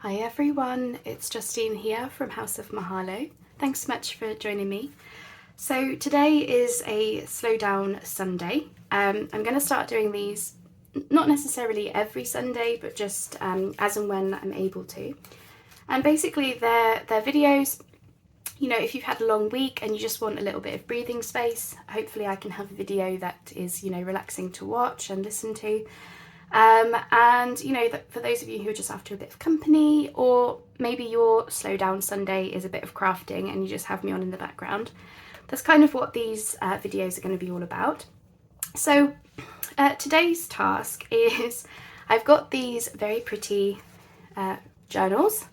Hi everyone, it's Justine here from House of Mahalo. Thanks so much for joining me. So today is a slow down Sunday. I'm going to start doing these not necessarily every Sunday, but just as and when I'm able to. And basically they're videos, you know, if you've had a long week and you just want a little bit of breathing space, hopefully I can have a video that is, you know, relaxing to watch and listen to. And you know, for those of you who are just after a bit of company, or maybe your slow down Sunday is a bit of crafting and you just have me on in the background, that's kind of what these videos are going to be all about. So today's task is I've got these very pretty journals.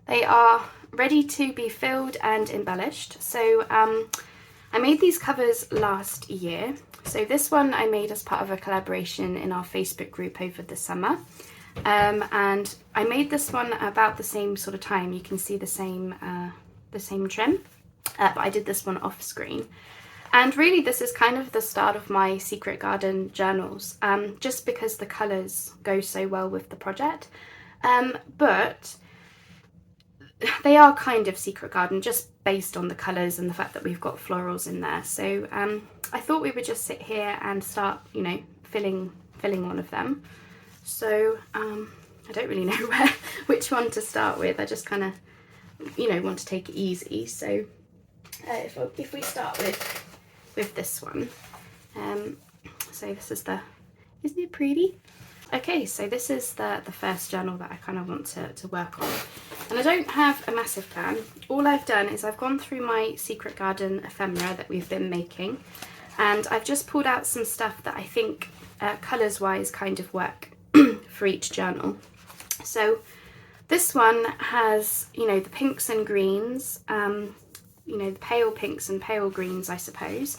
They are ready to be filled and embellished. So I made these covers last year. So this one I made as part of a collaboration in our Facebook group over the summer. And I made this one about the same sort of time. You can see the same trim, but I did this one off screen. And really this is kind of the start of my Secret Garden journals, just because the colours go so well with the project. But they are kind of Secret Garden just based on the colours and the fact that we've got florals in there. So I thought we would just sit here and start, you know, filling one of them. So I don't really know which one to start with. I just kind of, you know, want to take it easy. So if we start with this one, so this is isn't it pretty? Okay, so this is the first journal that I kind of want to work on. And I don't have a massive plan. All I've done is I've gone through my Secret Garden ephemera that we've been making, and I've just pulled out some stuff that I think colours-wise kind of work for each journal. So this one has, you know, the pinks and greens, you know, the pale pinks and pale greens, I suppose.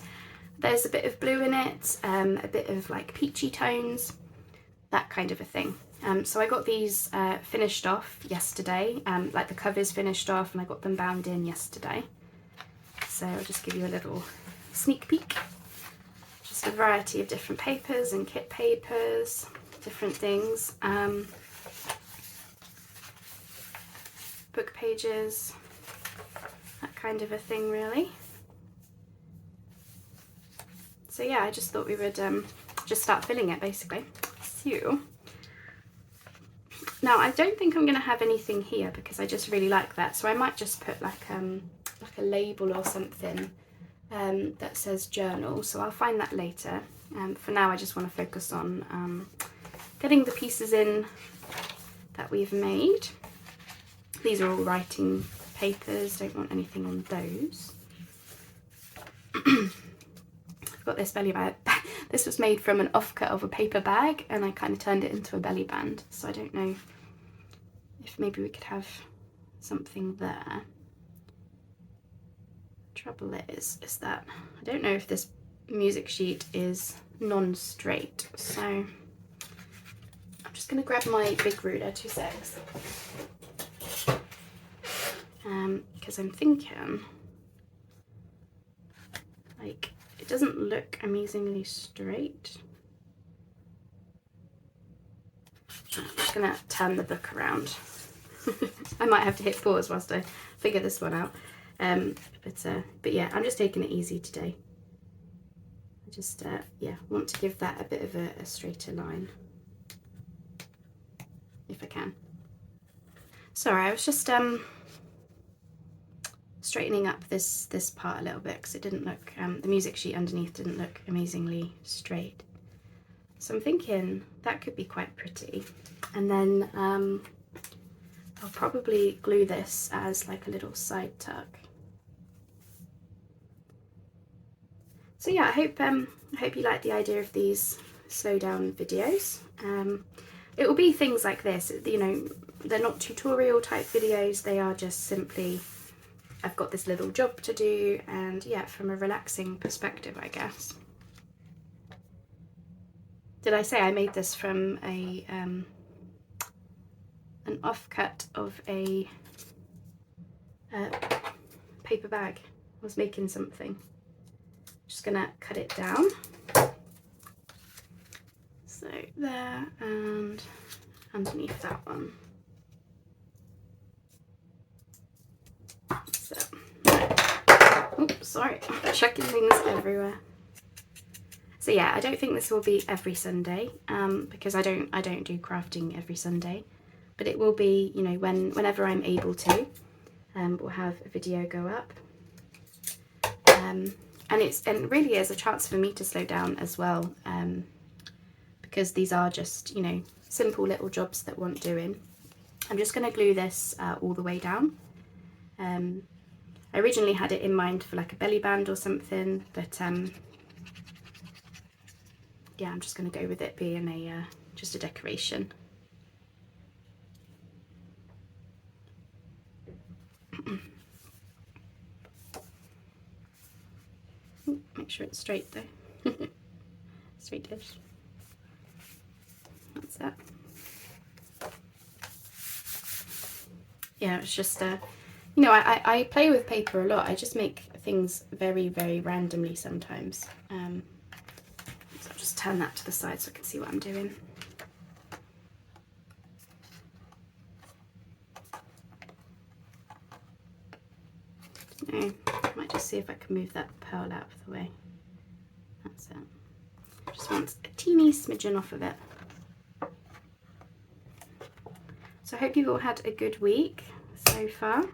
There's a bit of blue in it, a bit of like peachy tones, that kind of a thing. So I got these finished off yesterday, like the covers finished off, and I got them bound in yesterday. So I'll just give you a little sneak peek. Just a variety of different papers and kit papers, different things. Book pages, that kind of a thing really. So yeah, I just thought we would just start filling it basically. So now I don't think I'm going to have anything here because I just really like that, so I might just put like a label or something that says journal, so I'll find that later. For now I just want to focus on getting the pieces in that we've made. These are all writing papers, don't want anything on those. I've got this belly bag. This was made from an offcut of a paper bag and I kind of turned it into a belly band, so I don't know if maybe we could have something there. Trouble is that I don't know if this music sheet is non-straight, so I'm just going to grab my big ruler, 2 secs, because I'm thinking like it doesn't look amazingly straight. I'm just going to turn the book around. I might have to hit pause whilst I figure this one out. But yeah, I'm just taking it easy today. I just, yeah, want to give that a bit of a straighter line, if I can. Sorry, I was just straightening up this part a little bit because it didn't look, the music sheet underneath didn't look amazingly straight. So I'm thinking that could be quite pretty. And then I'll probably glue this as like a little side tuck. So yeah, I hope you like the idea of these slow down videos. It will be things like this, you know, they're not tutorial type videos, they are just simply, I've got this little job to do, and yeah, from a relaxing perspective, I guess. Did I say I made this from a an offcut of a paper bag? I was making something. Just gonna cut it down. So there, and underneath that one. sorry, I'm chucking things everywhere. So yeah, I don't think this will be every Sunday, because I don't do crafting every Sunday, but it will be, you know, whenever I'm able to, we'll have a video go up. And it really is a chance for me to slow down as well, because these are just, you know, simple little jobs that want doing. I'm just going to glue this all the way down. I originally had it in mind for like a belly band or something, but yeah, I'm just going to go with it being a just a decoration. Make sure it's straight though. Straight-ish. That's that. Yeah, it's just you know, I play with paper a lot. I just make things very, very randomly sometimes. So I'll just turn that to the side so I can see what I'm doing. I might just see if I can move that pearl out of the way. That's it. Just want a teeny smidgen off of it. So I hope you've all had a good week so far.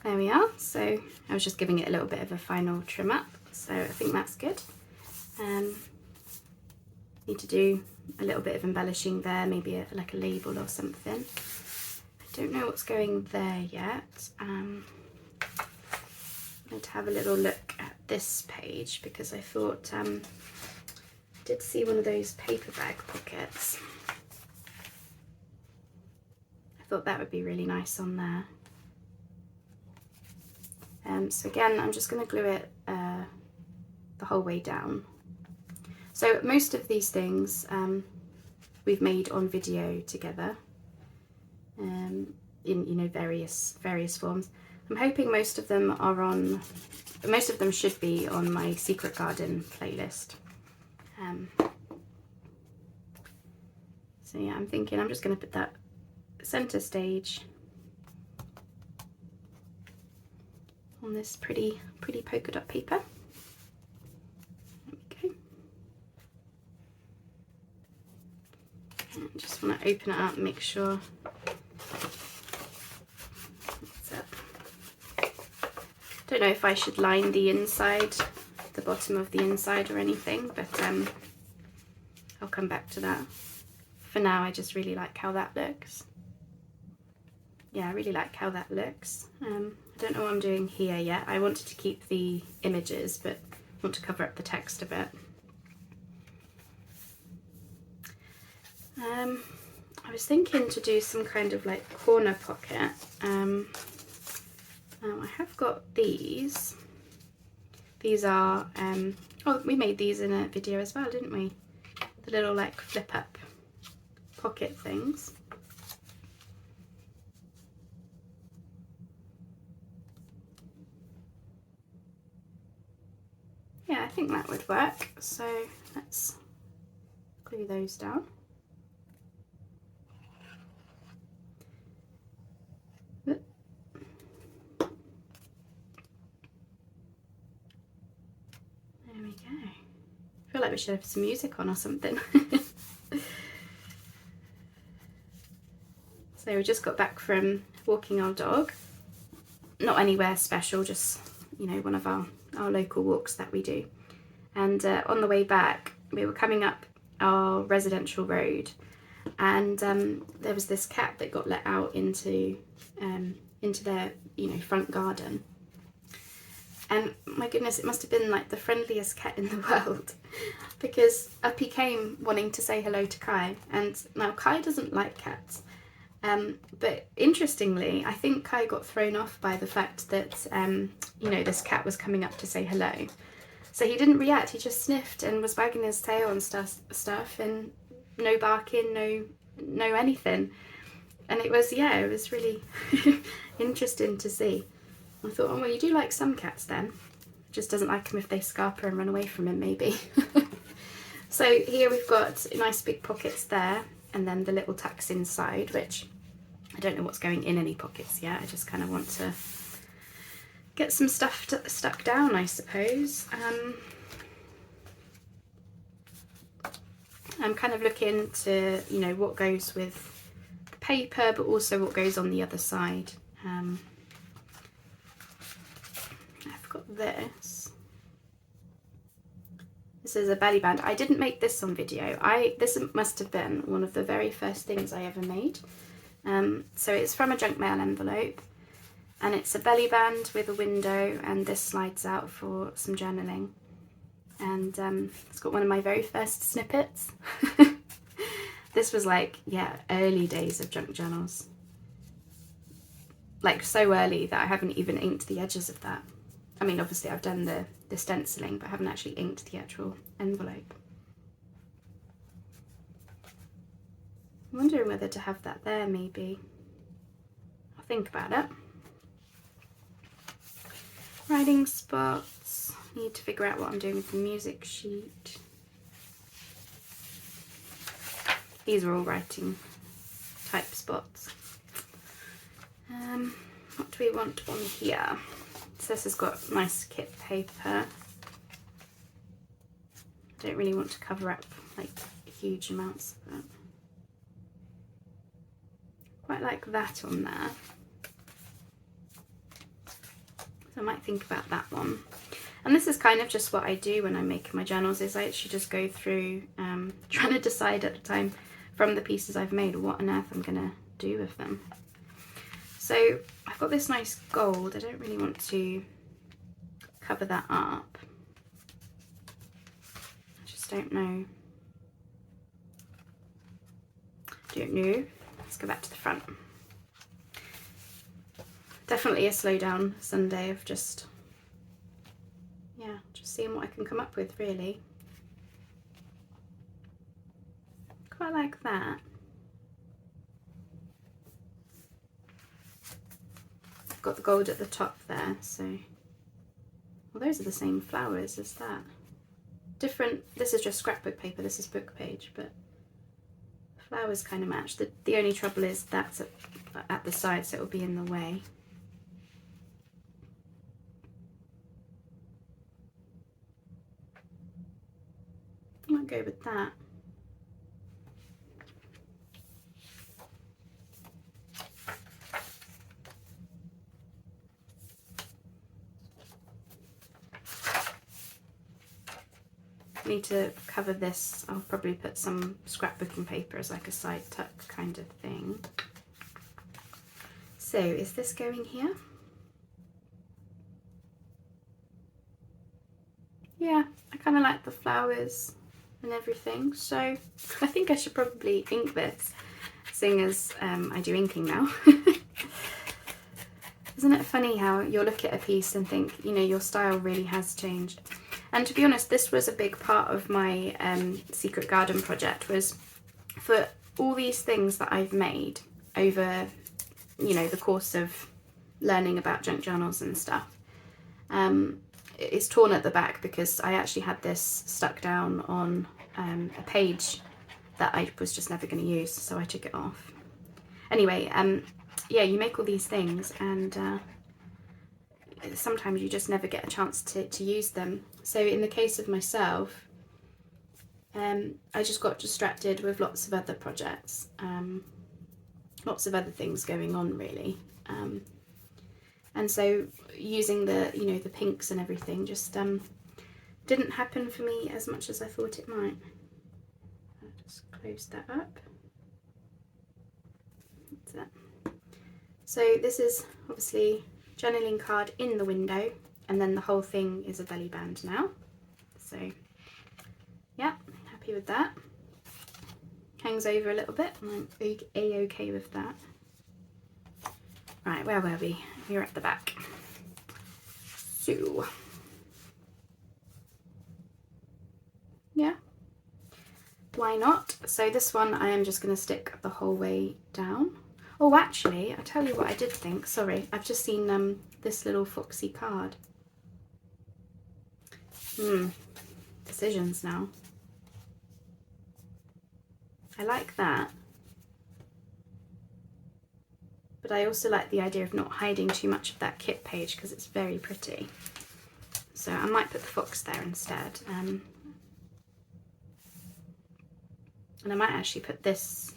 There we are. So I was just giving it a little bit of a final trim up, so I think that's good. Need to do a little bit of embellishing there, maybe like a label or something. I don't know what's going there yet. I'm going to have a little look at this page because I thought I did see one of those paper bag pockets. I thought that would be really nice on there. So again, I'm just going to glue it the whole way down. So most of these things we've made on video together, in, you know, various forms. I'm hoping most of them should be on my Secret Garden playlist. So yeah, I'm thinking I'm just going to put that center stage on this pretty polka dot paper. There we go. And I just want to open it up and make sure. That's it. Don't know if I should line the inside, the bottom of the inside or anything, but I'll come back to that. For now, I just really like how that looks. Yeah, I really like how that looks. I don't know what I'm doing here yet. I wanted to keep the images, but I want to cover up the text a bit. I was thinking to do some kind of like corner pocket. I have got these. These are, oh, we made these in a video as well, didn't we? The little like flip up pocket things. Yeah, I think that would work. So let's glue those down. There we go. I feel like we should have some music on or something. So we just got back from walking our dog. Not anywhere special, just, you know, one of our local walks that we do. And on the way back, we were coming up our residential road, and there was this cat that got let out into their, you know, front garden. And my goodness, it must have been like the friendliest cat in the world, because up he came wanting to say hello to Kai. And now Kai doesn't like cats. But interestingly, I think Kai got thrown off by the fact that, you know, this cat was coming up to say hello. So he didn't react, he just sniffed and was wagging his tail and stuff, and no barking, no anything. And it was, yeah, it was really interesting to see. I thought, oh, well, you do like some cats then. Just doesn't like them if they scarper and run away from him, maybe. So here we've got nice big pockets there, and then the little tucks inside, which I don't know what's going in any pockets yet. I just kind of want to get some stuff stuck down, I suppose. I'm kind of looking to, you know, what goes with the paper, but also what goes on the other side. I've got this. This is a belly band. I didn't make this on video. This must have been one of the very first things I ever made. So it's from a junk mail envelope, and it's a belly band with a window, and this slides out for some journaling. And it's got one of my very first snippets. This was like, yeah, early days of junk journals. Like so early that I haven't even inked the edges of that. I mean, obviously I've done the stenciling, but I haven't actually inked the actual envelope. I'm wondering whether to have that there, maybe. I'll think about it. Writing spots. Need to figure out what I'm doing with the music sheet. These are all writing type spots. What do we want on here? So this has got nice kit paper. I don't really want to cover up like huge amounts of it. Quite like that on there. So I might think about that one. And this is kind of just what I do when I'm making my journals, is I actually just go through trying to decide at the time from the pieces I've made what on earth I'm going to do with them. So I've got this nice gold. I don't really want to cover that up. I just don't know. Don't know. Let's go back to the front. Definitely a slow down Sunday of just seeing what I can come up with, really. Quite like that. I've got the gold at the top there, so well, those are the same flowers as that. Different. This is just scrapbook paper, this is book page, but the flowers kind of match. The only trouble is that's at the side, so it'll be in the way. I might go with that. Need to cover this. I'll probably put some scrapbooking paper as like a side tuck kind of thing. So is this going here? Yeah, I kind of like the flowers and everything, so I think I should probably ink this, seeing as I do inking now. Isn't it funny how you'll look at a piece and think, you know, your style really has changed? And to be honest, this was a big part of my Secret Garden project, was for all these things that I've made over, you know, the course of learning about junk journals and stuff. It's torn at the back because I actually had this stuck down on a page that I was just never going to use, so I took it off. Anyway, yeah, you make all these things and sometimes you just never get a chance to use them. So in the case of myself, I just got distracted with lots of other projects, lots of other things going on, really. And so using the, you know, the pinks and everything just didn't happen for me as much as I thought it might. I'll just close that up. That's it. So this is obviously journaling card in the window, and then the whole thing is a belly band now. So yeah, happy with that. Hangs over a little bit, and I'm a-okay with that. Right, where were we? We were at the back. So yeah, why not? So this one I am just going to stick the whole way down. Oh, actually, I tell you what I did think. Sorry, I've just seen this little foxy card. Decisions now. I like that. but I also like the idea of not hiding too much of that kit page because it's very pretty. So I might put the fox there instead. And I might actually put this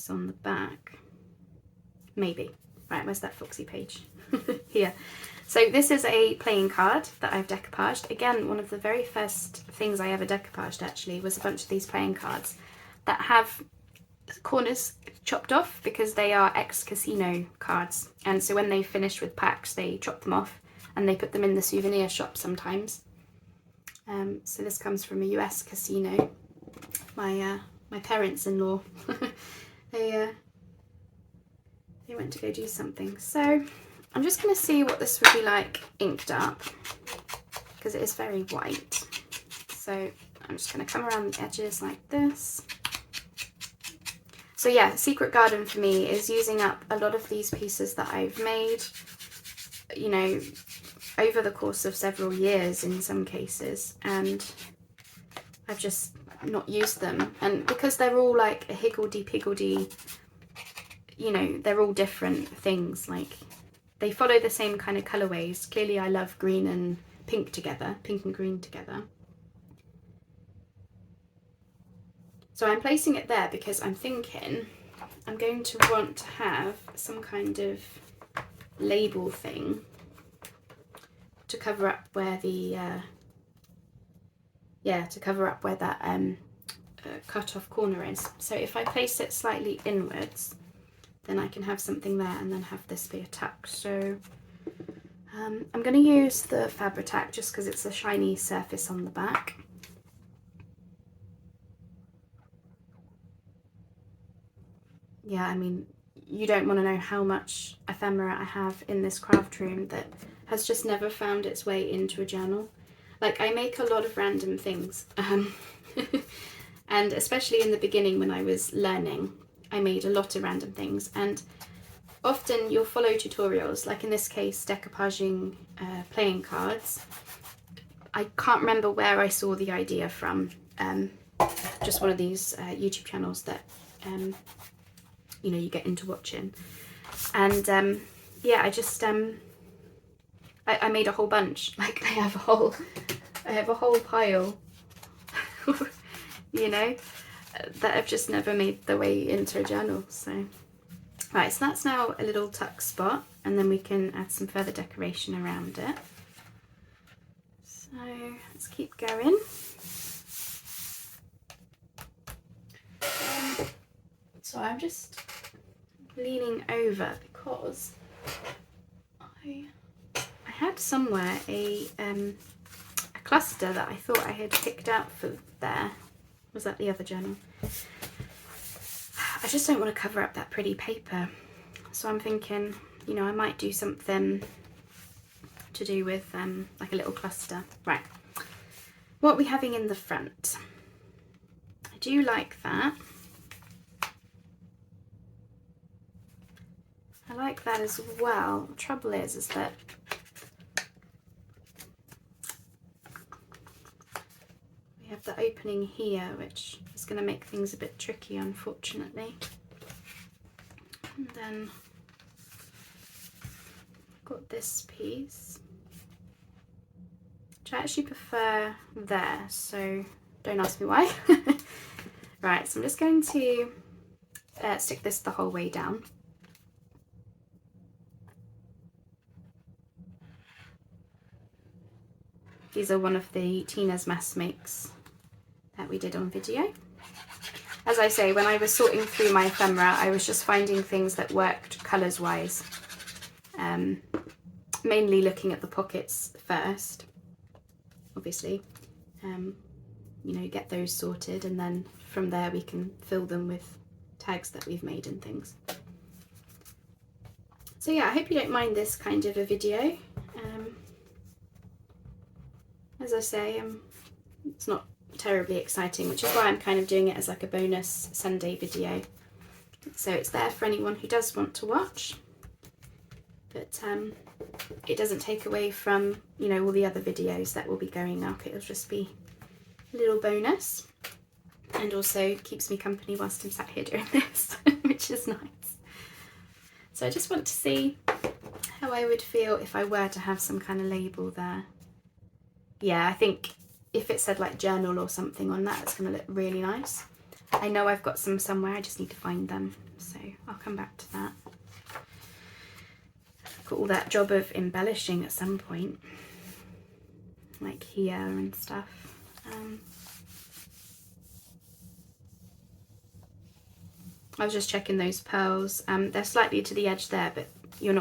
on the back. Maybe. Right, where's that foxy page? Here. So this is a playing card that I've decoupaged. Again, one of the very first things I ever decoupaged actually was a bunch of these playing cards that have corners chopped off because they are ex-casino cards. And so when they finish with packs, they chop them off and they put them in the souvenir shop sometimes. So this comes from a US casino. My parents-in-law, they went to go do something. So I'm just going to see what this would be like inked up, because it is very white. So I'm just going to come around the edges like this. So yeah, Secret Garden for me is using up a lot of these pieces that I've made, you know, over the course of several years in some cases, and I've just not used them. And because they're all like a higgledy-piggledy, you know, they're all different things, like they follow the same kind of colourways. Clearly I love green and pink together, pink and green together. So I'm placing it there because I'm thinking I'm going to want to have some kind of label thing to cover up where the, to cover up where that cut off corner is. So if I place it slightly inwards, then I can have something there and then have this be a tuck. So I'm going to use the Fabri-Tac just because it's a shiny surface on the back. Yeah, I mean, you don't want to know how much ephemera I have in this craft room that has just never found its way into a journal. Like, I make a lot of random things, and especially in the beginning when I was learning, I made a lot of random things, and often you'll follow tutorials, like in this case, decoupaging playing cards. I can't remember where I saw the idea from, just one of these YouTube channels that you know, you get into watching, and yeah, I just I made a whole bunch. Like, I have a whole pile you know, that have just never made their way into a journal. So right, so that's now a little tuck spot, and then we can add some further decoration around it. So let's keep going. So I'm just leaning over because I had somewhere a cluster that I thought I had picked out for there. Was that the other journal? I just don't want to cover up that pretty paper. So I'm thinking, you know, I might do something to do with like a little cluster. Right, what are we having in the front? I do like that. I like that as well. The trouble is that we have the opening here, which is going to make things a bit tricky, unfortunately. And then I've got this piece, which I actually prefer there, so don't ask me why. Right, so I'm just going to stick this the whole way down. These are one of the Tina's mass makes that we did on video. As I say, when I was sorting through my ephemera, I was just finding things that worked colours wise. Mainly looking at the pockets first, obviously. You know, get those sorted, and then from there we can fill them with tags that we've made and things. So yeah, I hope you don't mind this kind of a video. As I say, it's not terribly exciting, which is why I'm kind of doing it as like a bonus Sunday video. So it's there for anyone who does want to watch, but it doesn't take away from, you know, all the other videos that will be going up. It'll just be a little bonus, and also keeps me company whilst I'm sat here doing this, which is nice. So I just want to see how I would feel if I were to have some kind of label there. Yeah, I think if it said like journal or something on that, it's going to look really nice. I know I've got some somewhere, I just need to find them, so I'll come back to that. Got all that job of embellishing at some point, like here and stuff. I was just checking those pearls. They're slightly to the edge there, but you're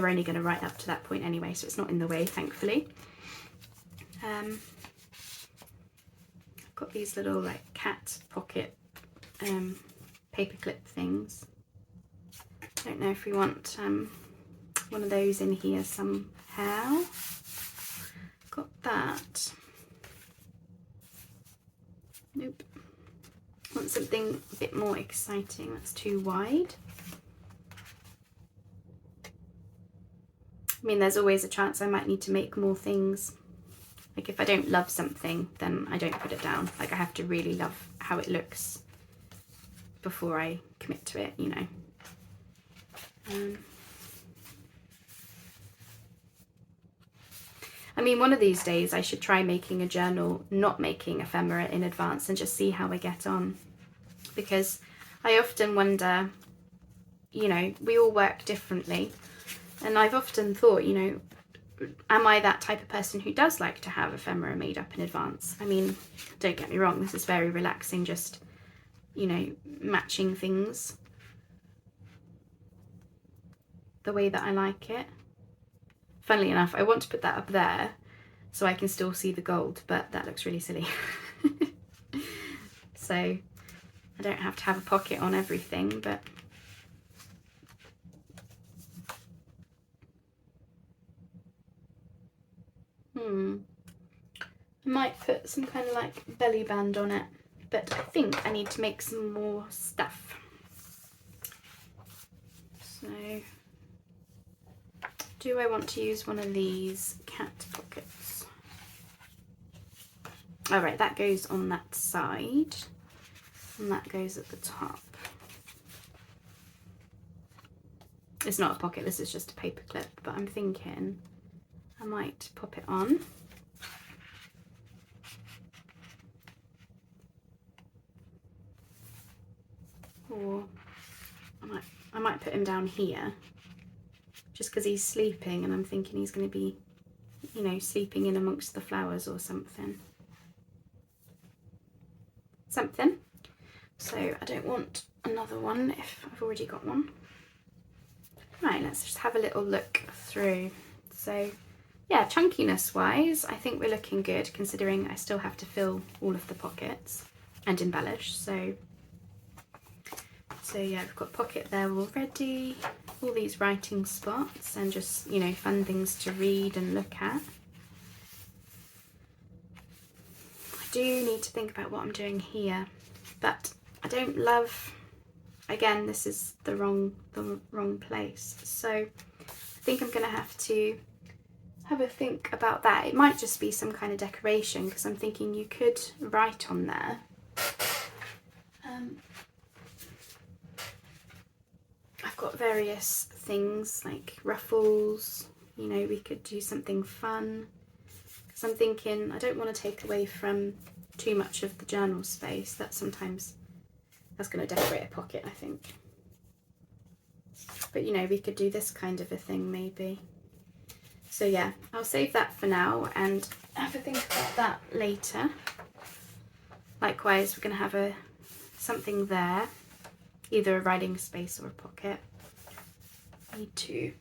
only gonna write up to that point anyway, so it's not in the way, thankfully. I've got these little like cat pocket paperclip things. I don't know if we want one of those in here somehow. Got that. Nope. Want something a bit more exciting. That's too wide. I mean, there's always a chance I might need to make more things. Like if I don't love something, then I don't put it down. Like I have to really love how it looks before I commit to it, you know. I mean, one of these days I should try making a journal, not making ephemera in advance, and just see how I get on. Because I often wonder, you know, we all work differently. And I've often thought, you know, am I that type of person who does like to have ephemera made up in advance? I mean, don't get me wrong, this is very relaxing, just, you know, matching things the way that I like it. Funnily enough, I want to put that up there so I can still see the gold, but that looks really silly. So I don't have to have a pocket on everything, but I might put some kind of like belly band on it, but I think I need to make some more stuff. So do I want to use one of these cat pockets? All right, that goes on that side and that goes at the top. It's not a pocket, this is just a paper clip, but I'm thinking I might pop it on. Or I might put him down here just because he's sleeping and I'm thinking he's going to be, you know, sleeping in amongst the flowers or something. So I don't want another one if I've already got one. Right, let's just have a little look through. So yeah, chunkiness wise, I think we're looking good considering I still have to fill all of the pockets and embellish. So yeah, we've got pocket there already, all these writing spots and just, you know, fun things to read and look at. I do need to think about what I'm doing here, but I don't love, again, this is the wrong place. So I think I'm gonna have to have a think about that. It might just be some kind of decoration because I'm thinking you could write on there. I've got various things like ruffles, you know, we could do something fun. Because I'm thinking I don't want to take away from too much of the journal space. That's going to decorate a pocket, I think. But you know, we could do this kind of a thing maybe. So yeah, I'll save that for now and have a think about that later. Likewise, we're going to have something there, either a writing space or a pocket. Need to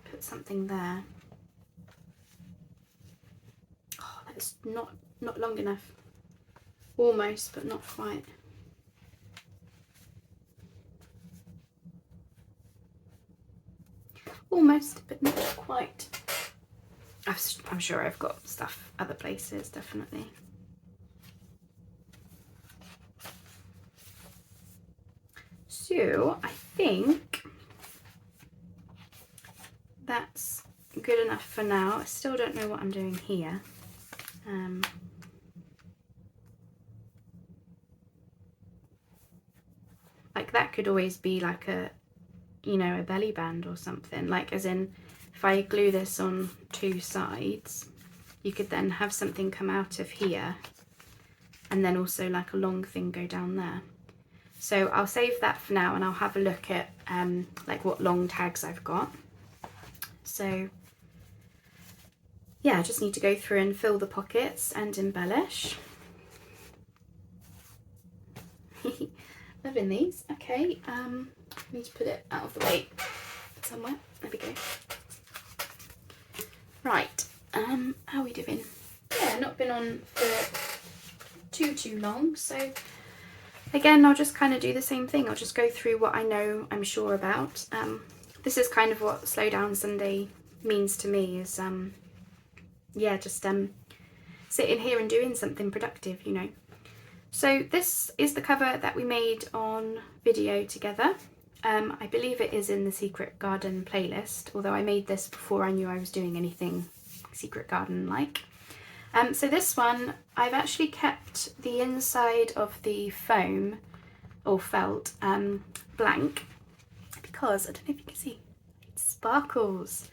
put something there. Oh, that is not long enough. Almost, but not quite. Almost, but not quite. I'm sure I've got stuff other places, definitely. So I think that's good enough for now. I still don't know what I'm doing here. Like that could always be like a you know, a belly band or something, like as in if I glue this on 2 sides, you could then have something come out of here and then also like a long thing go down there. So I'll save that for now, and I'll have a look at like what long tags I've got. So yeah, I just need to go through and fill the pockets and embellish. Loving these. Okay, need to put it out of the way somewhere. There we go. Right, how are we doing? Yeah, not been on for too long, so again, I'll just kind of do the same thing. I'll just go through what I know I'm sure about. This is kind of what Slow Down Sunday means to me, is yeah, just sitting here and doing something productive, you know. So this is the cover that we made on video together. I believe it is in the Secret Garden playlist, although I made this before I knew I was doing anything Secret Garden like. So this one, I've actually kept the inside of the foam or felt blank, because I don't know if you can see, it sparkles.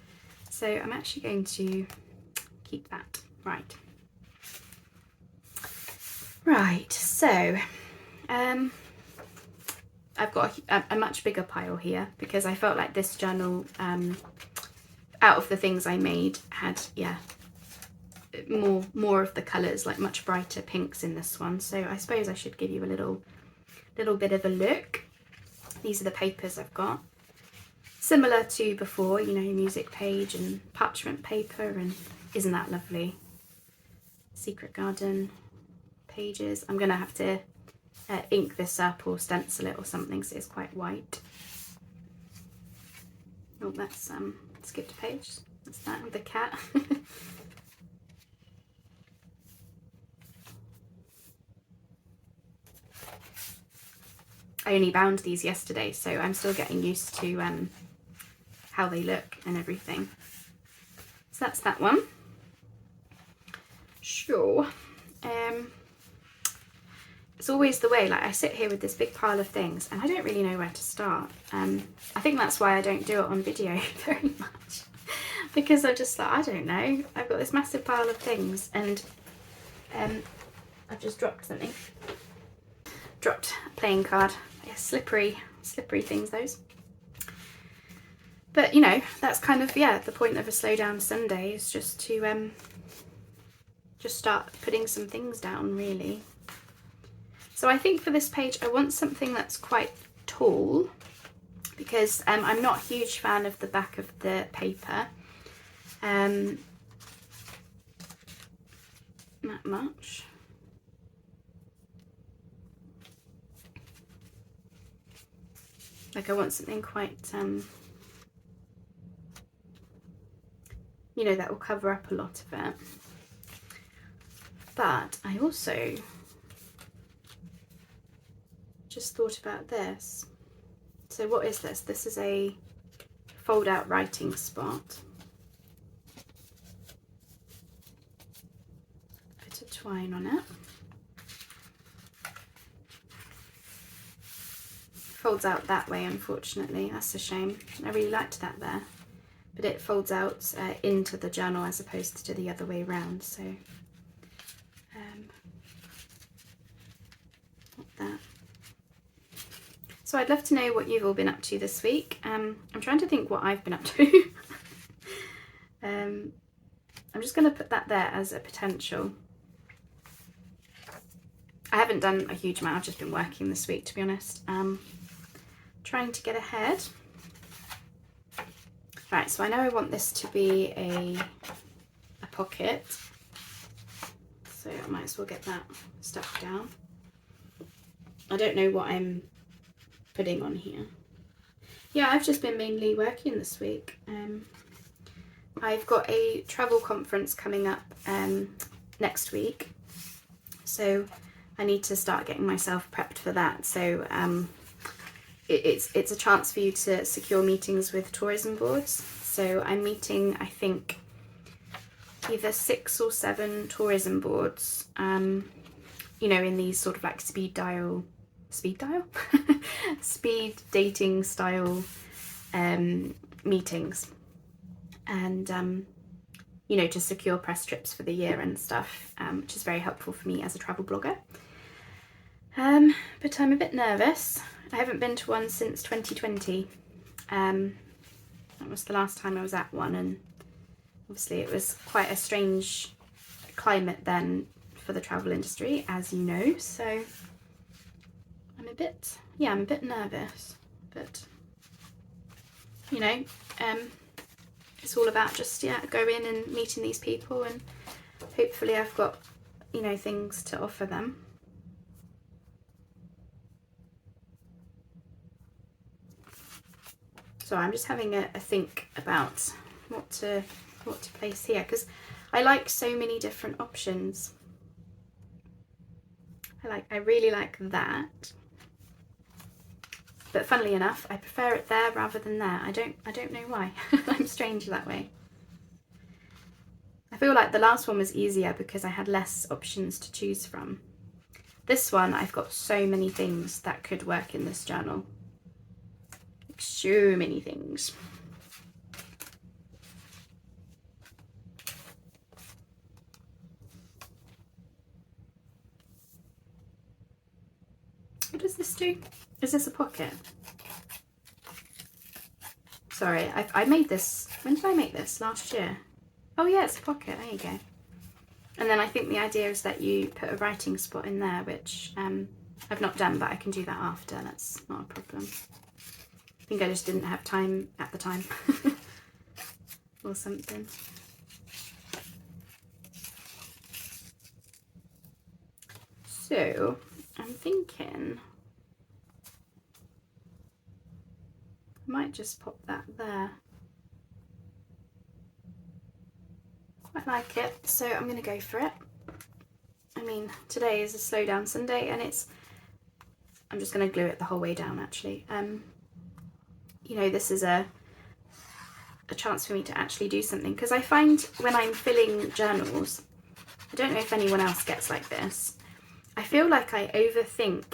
So I'm actually going to keep that. Right, so I've got a much bigger pile here because I felt like this journal, out of the things I made, had, yeah, more of the colours, like much brighter pinks in this one. So I suppose I should give you a little bit of a look. These are the papers I've got. Similar to before, you know, music page and parchment paper, and isn't that lovely? Secret Garden pages. I'm going to have to ink this up or stencil it or something, so it's quite white. Oh, that's skipped a page. That's that with the cat. I only bound these yesterday, so I'm still getting used to how they look and everything. So that's that one. Sure. It's always the way, like I sit here with this big pile of things and I don't really know where to start. I think that's why I don't do it on video very much, because I'm just like, I don't know, I've got this massive pile of things, and I've just dropped something. Dropped a playing card. Yeah, slippery things, those. But you know, that's kind of, yeah, the point of a Slow Down Sunday, is just to just start putting some things down, really. So I think for this page I want something that's quite tall, because I'm not a huge fan of the back of the paper. Not much. Like I want something quite, you know, that will cover up a lot of it. But I also just thought about this. So what is this? This is a fold out writing spot. Bit of twine on it. Folds out that way, unfortunately. That's a shame. I really liked that there. But it folds out into the journal as opposed to the other way around. So like that. So I'd love to know what you've all been up to this week. I'm trying to think what I've been up to. I'm just going to put that there as a potential. I haven't done a huge amount, I've just been working this week, to be honest. Trying to get ahead. Right, so I know I want this to be a pocket, so I might as well get that stuck down. I don't know what I'm putting on here. Yeah, I've just been mainly working this week. I've got a travel conference coming up next week, so I need to start getting myself prepped for that. So it's a chance for you to secure meetings with tourism boards. So I'm meeting, I think, either 6 or 7 tourism boards, you know, in these sort of like speed dating style meetings, and you know, to secure press trips for the year and stuff, which is very helpful for me as a travel blogger. But I'm a bit nervous. I haven't been to one since 2020. That was the last time I was at one, and obviously it was quite a strange climate then for the travel industry, as you know, so I'm a bit nervous, but you know, it's all about just going and meeting these people, and hopefully I've got, you know, things to offer them. So I'm just having a think about what to place here, because I like so many different options. I really like that, but funnily enough, I prefer it there rather than there. I don't know why. I'm strange that way. I feel like the last one was easier because I had less options to choose from. This one, I've got so many things that could work in this journal. Like, so many things. What does this do? Is this a pocket? Sorry, I made this. When did I make this? Last year. Oh yeah, it's a pocket. There you go. And then I think the idea is that you put a writing spot in there, which I've not done, but I can do that after. That's not a problem. I think I just didn't have time at the time or something. So I'm thinking I might just pop that there. Quite like it, so I'm going to go for it. I mean, today is a slow down Sunday, and I'm just going to glue it the whole way down actually. You know, this is a chance for me to actually do something, because I find when I'm filling journals, I don't know if anyone else gets like this, I feel like I overthink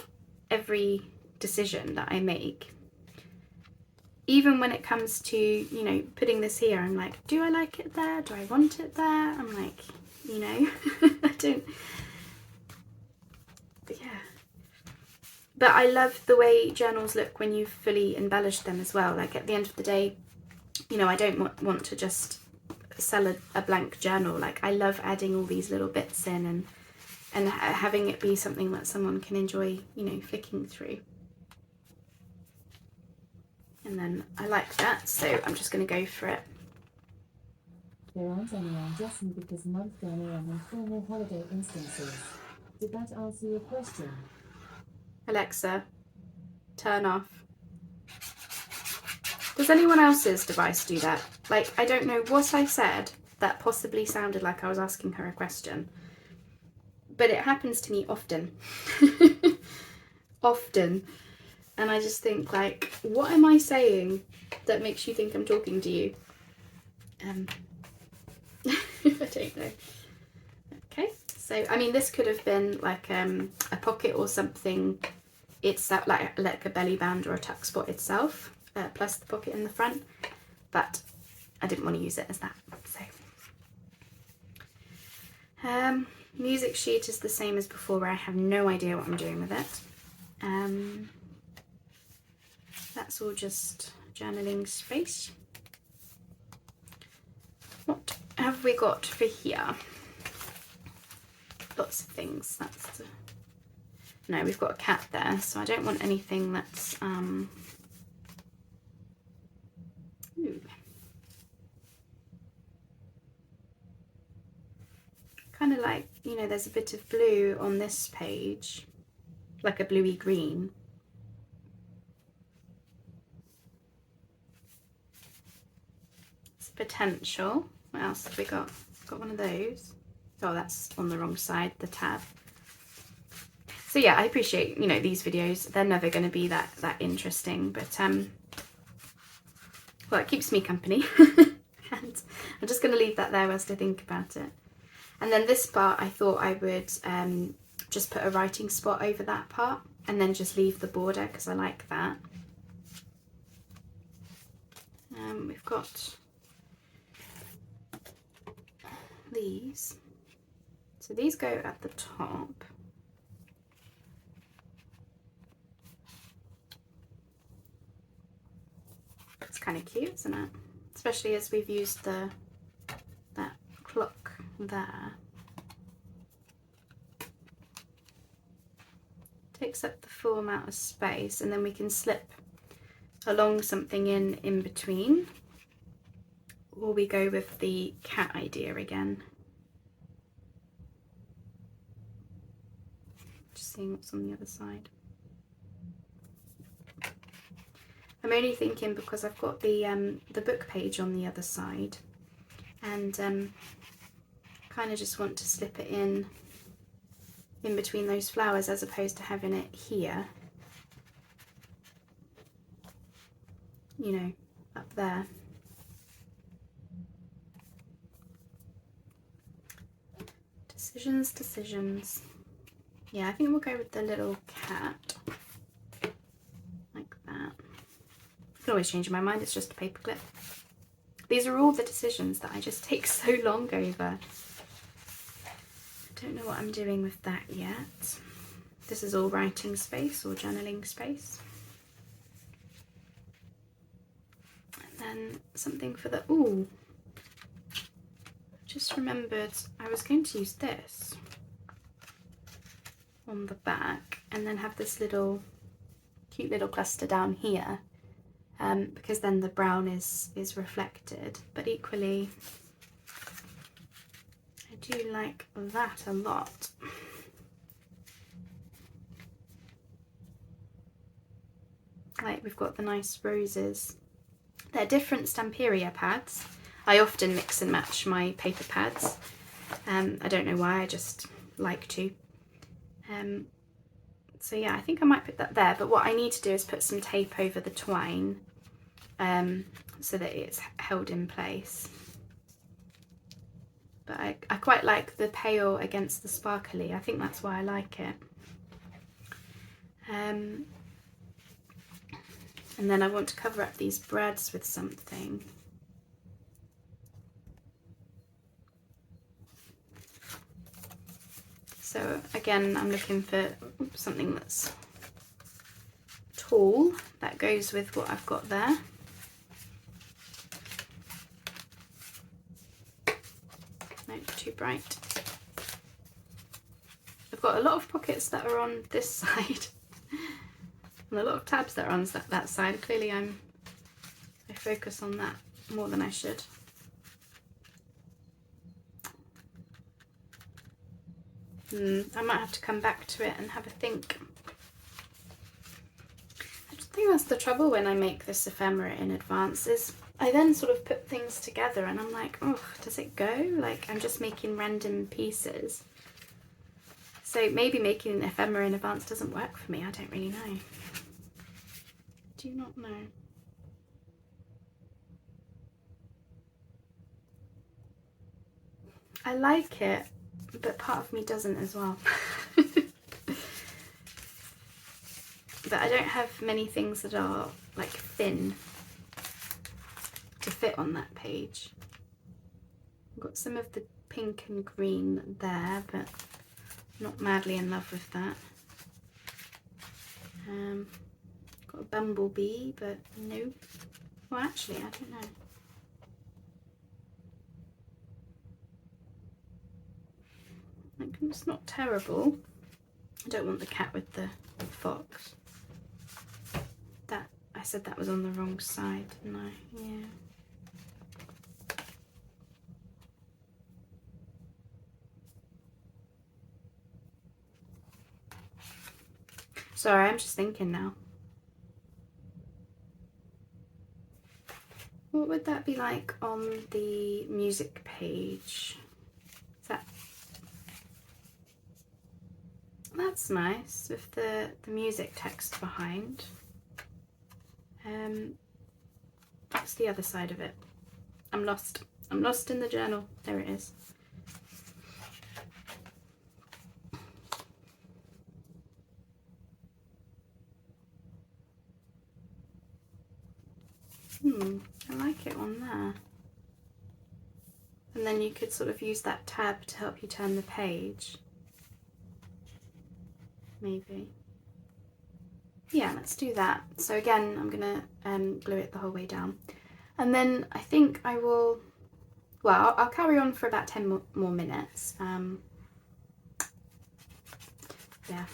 every decision that I make. Even when it comes to, you know, putting this here, I'm like, do I like it there? Do I want it there? I'm like, you know, I don't, yeah. But I love the way journals look when you've fully embellished them as well. Like at the end of the day, you know, I don't want to just sell a blank journal. Like I love adding all these little bits in and having it be something that someone can enjoy, you know, flicking through. And then I like that, so I'm just going to go for it. There aren't any undressing because month journal and informal holiday instances. Did that answer your question? Alexa, turn off. Does anyone else's device do that? Like, I don't know what I said that possibly sounded like I was asking her a question, but it happens to me often. Often. And I just think, like, what am I saying that makes you think I'm talking to you? I don't know. Okay, so, I mean, this could have been like a pocket or something. It's like a belly band or a tuck spot itself, plus the pocket in the front. But I didn't want to use it as that, so. Music sheet is the same as before, where I have no idea what I'm doing with it. That's all just journaling space. What have we got for here? Lots of things. No, we've got a cat there, so I don't want anything that's kind of like, you know, there's a bit of blue on this page, like a bluey green. Potential. What else have we got? Got one of those. Oh, that's on the wrong side, the tab. So yeah, I appreciate, you know, these videos. They're never going to be that interesting, but well, it keeps me company. And I'm just going to leave that there whilst I think about it. And then this part, I thought I would just put a writing spot over that part and then just leave the border because I like that. We've got these. So these go at the top. It's kind of cute, isn't it? Especially as we've used that clock there. Takes up the full amount of space, and then we can slip along something in between, or we go with the cat idea again. Just seeing what's on the other side. I'm only thinking because I've got the book page on the other side, and kind of just want to slip it in between those flowers as opposed to having it here, you know, up there. Decisions. Yeah, I think we'll go with the little cat, like that. I can always change my mind, it's just a paper clip. These are all the decisions that I just take so long over. Don't know what I'm doing with that yet. This is all writing space or journaling space. And then something for the, ooh, just remembered I was going to use this on the back and then have this little cute little cluster down here, because then the brown is reflected, but equally I do like that a lot. Like, we've got the nice roses. They're different Stamperia pads. I often mix and match my paper pads. I don't know why, I just like to. So yeah, I think I might put that there, but what I need to do is put some tape over the twine, so that it's held in place. But I quite like the pale against the sparkly. I think that's why I like it. And then I want to cover up these brads with something. So again, I'm looking for something that's tall, that goes with what I've got there. No, too bright. I've got a lot of pockets that are on this side and a lot of tabs that are on that side. Clearly I focus on that more than I should. I might have to come back to it and have a think. I just think that's the trouble when I make this ephemera in advance, is I then sort of put things together and I'm like, oh, does it go? Like, I'm just making random pieces. So maybe making an ephemera in advance doesn't work for me. I don't really know. Do not know. I like it, but part of me doesn't as well. But I don't have many things that are like thin to fit on that page. I've got some of the pink and green there, but not madly in love with that. Got a bumblebee, but no. Well, actually, I don't know. Like, it's not terrible. I don't want the cat with the fox. That, I said that was on the wrong side, didn't I? Yeah. Sorry, I'm just thinking now. What would that be like on the music page? Is that... That's nice, with the music text behind. That's the other side of it. I'm lost. I'm lost in the journal. There it is. I like it on there. And then you could sort of use that tab to help you turn the page. Maybe. Yeah, let's do that. So again, I'm gonna glue it the whole way down. And then I think I will, well, I'll carry on for about 10 more minutes. Yeah.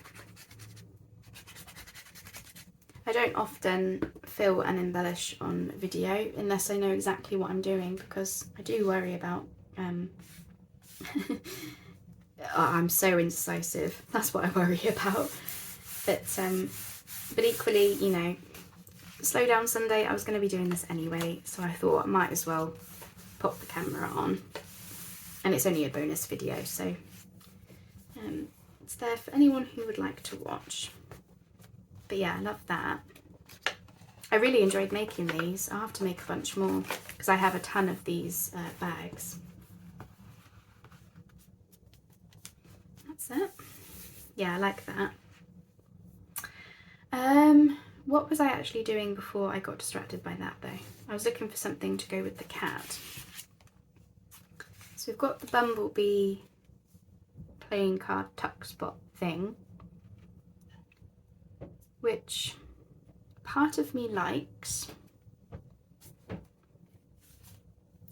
I don't often fill and embellish on video unless I know exactly what I'm doing, because I do worry about I'm so indecisive. That's what I worry about. But equally, you know, Slow Down Sunday, I was going to be doing this anyway, so I thought I might as well pop the camera on. And it's only a bonus video, so it's there for anyone who would like to watch. But yeah, I love that. I really enjoyed making these. I'll have to make a bunch more because I have a ton of these bags. That's it. Yeah, I like that. What was I actually doing before I got distracted by that though? I was looking for something to go with the cat. So we've got the bumblebee playing card tuck spot thing, which part of me likes.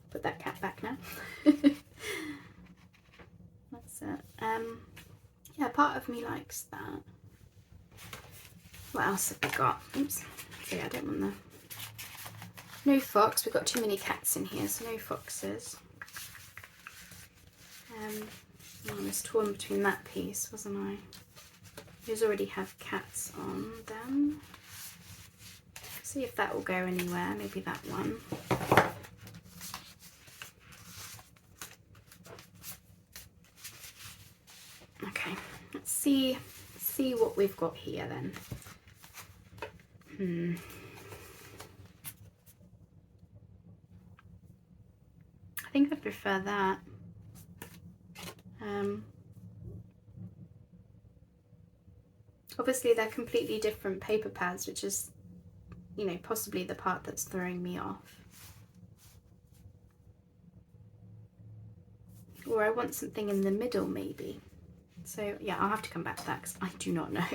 Put that cat back now. That's it. Yeah, part of me likes that. What else have we got? Oops. So yeah, I don't want the... No fox. We've got too many cats in here, so no foxes. I was torn between that piece, wasn't I? These already have cats on them. See if that will go anywhere. Maybe that one. Okay, let's see what we've got here then. I think I'd prefer that. Obviously they're completely different paper pads, which is, you know, possibly the part that's throwing me off. Or I want something in the middle maybe. So yeah, I'll have to come back to that because I do not know.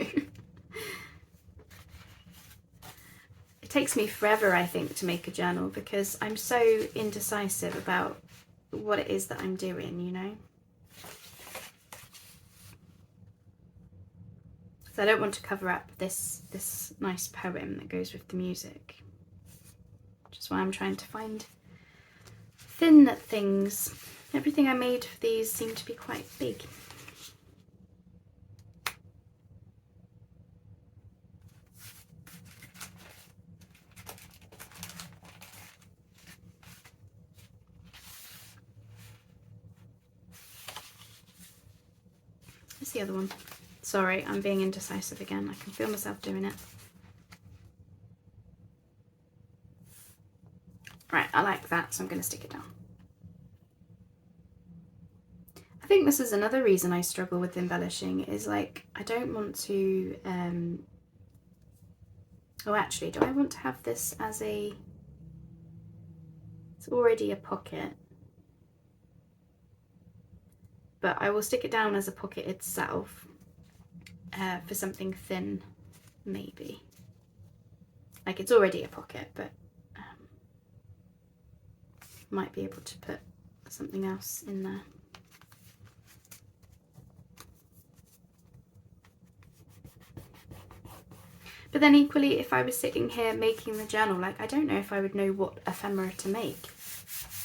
It takes me forever, I think, to make a journal because I'm so indecisive about what it is that I'm doing, you know. So I don't want to cover up this nice poem that goes with the music, which is why I'm trying to find thin things. Everything I made for these seemed to be quite big. Where's the other one? Sorry, I'm being indecisive again. I can feel myself doing it. Right, I like that, so I'm going to stick it down. I think this is another reason I struggle with embellishing, is like, I don't want to, oh actually, do I want to have this as a, it's already a pocket, but I will stick it down as a pocket itself. For something thin, maybe. Like it's already a pocket, but might be able to put something else in there. But then equally, if I was sitting here making the journal, like I don't know if I would know what ephemera to make.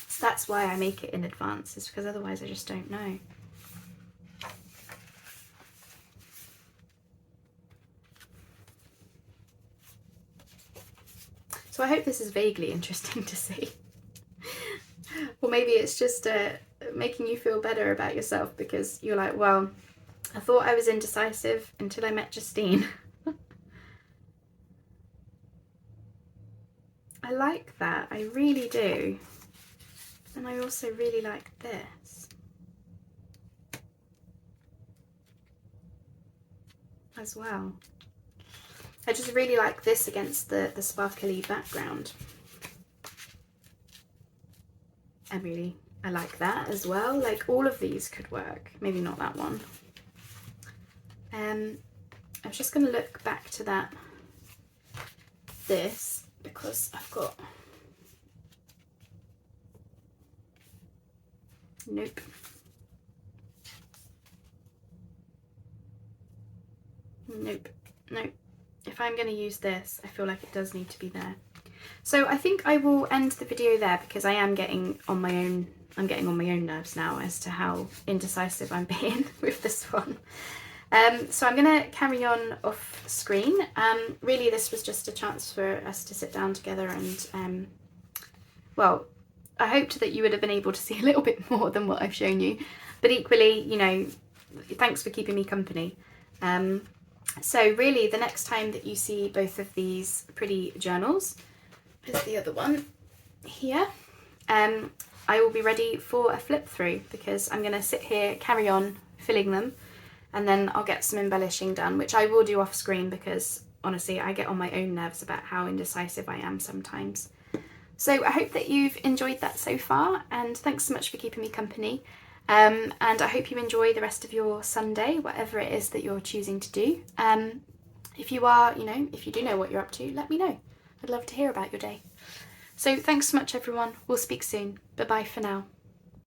So that's why I make it in advance, is because otherwise I just don't know. So I hope this is vaguely interesting to see. Or maybe it's just making you feel better about yourself because you're like, well, I thought I was indecisive until I met Justine. I like that, I really do. And I also really like this as well. I just really like this against the sparkly background. I like that as well. Like all of these could work. Maybe not that one. I was just going to look back to this because I've got, nope. Nope, nope. If I'm going to use this, I feel like it does need to be there. So I think I will end the video there because I am getting on my own, I'm getting on my own nerves now as to how indecisive I'm being with this one. So I'm going to carry on off screen. Really this was just a chance for us to sit down together and, well, I hoped that you would have been able to see a little bit more than what I've shown you, but equally, you know, thanks for keeping me company. So really the next time that you see both of these pretty journals, is the other one here, I will be ready for a flip through because I'm going to sit here, carry on filling them, and then I'll get some embellishing done, which I will do off screen because honestly I get on my own nerves about how indecisive I am sometimes. So I hope that you've enjoyed that so far, and thanks so much for keeping me company. And I hope you enjoy the rest of your Sunday, whatever it is that you're choosing to do. If you are, you know, if you do know what you're up to, let me know. I'd love to hear about your day. So thanks so much everyone. We'll speak soon. Bye bye for now.